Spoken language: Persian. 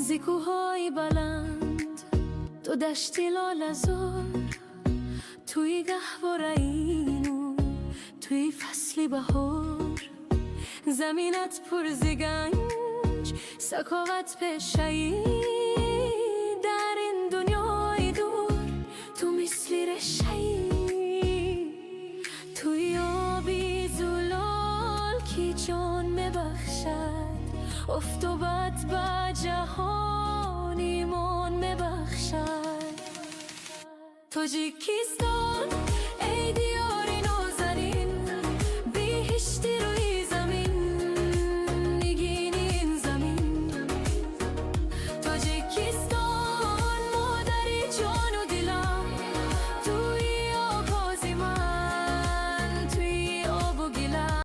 زیکوهای بلند تو دشتی لالزار، توی گهواره اینو توی فصلی بهار، زمینت پر زگنج سکاوت پشایی، در این دنیای دور تو مثلی رشایی، توی آبی زلال کی جان میبخشد، افتوبت با جهان ایمان میبخشد. تاجیکستان ای